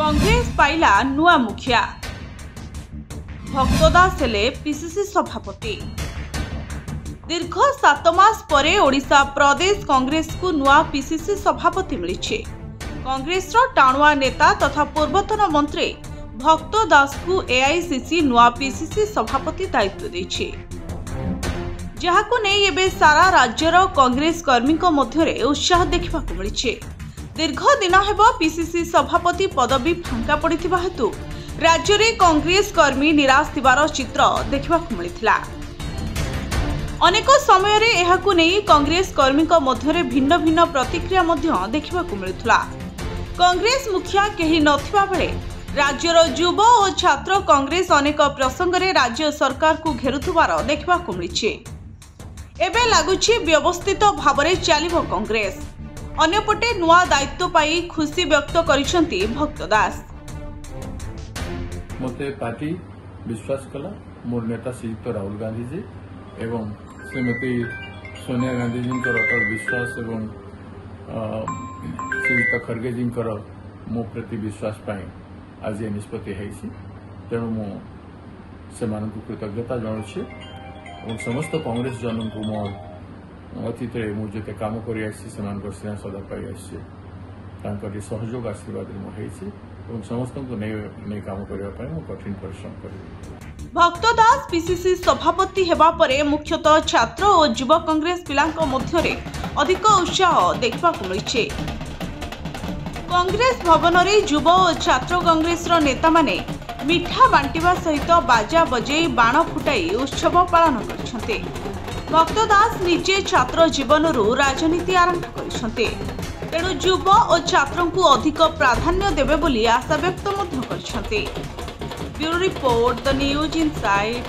कांग्रेस पाइला नुआ मुखिया भक्तदास हेले पीसीसी सभापति। दीर्घ 7 मास परे ओडिशा प्रदेश कांग्रेस को नुआ पीसीसी सभापति मिली। कांग्रेस टाणुआ नेता तथा पूर्वतन मंत्री भक्तदास को एआईसीसी नुआ पीसीसी सभापति दायित्व देछि, जहाको नहीं एबे सारा राज्यर कांग्रेस कर्मी मध्य उत्साह देखा मिली। दीर्घ दिन हेब पीसीसी सभापति पदवी फांका पड़िथिबा हेतु राज्य में कांग्रेस कर्मी निराश थिबार चित्र देखा मिलता। अनेक समय रे एहाकु नहीं कांग्रेस कर्मी मध्य भिन्न भिन्न प्रतिक्रिया देखा मिलुला। कांग्रेस मुखिया केही नथिबा बेले राज्यर युव और छात्र कांग्रेस अनेक प्रसंग रे राज्य सरकार को घेरुथुबार देखा मिली। एबे लागुछि व्यवस्थित भाव में चलिबो कांग्रेस। अन्यपटे नुआ दायित्व पाई खुशी व्यक्त करिसंती भक्तदास। मते पार्टी विश्वास कला मोर नेता श्रीयुक्त राहुल गांधी जी एवं श्रीमती सोनिया गांधी जी अटल विश्वास एवं श्रीयुक्त खड़गे जी मो प्रति विश्वास पाई आज निष्पत्ति है। तेणु मुझे कृतज्ञता जनाऊँ और समस्त कांग्रेस जन को मो अतीत मुझे काम कर स्नेह सदा पाई सहयोग आशीर्वाद मुझे समस्त को नहीं काम करने कठिन परिश्रम कर। भक्तदास पीसीसी सभापति हेबा परे मुख्यतः छात्र और युवा कांग्रेस पिलांक मध्यरे अधिक उत्साह देखा मिली। कांग्रेस भवन रे युव और छात्र कांग्रेस नेता माने मिठा बांटिबा सहित बाजा बजे बाण फुटाई उत्सव पालन करछन्ते। भक्तदास निजे छात्र जीवन राजनीति आरंभ करछन्ते, तेणु युव और छात्रों को अधिक प्राधान्य देबे बोली आशा व्यक्त करछन्ते। Bureau report The News inside.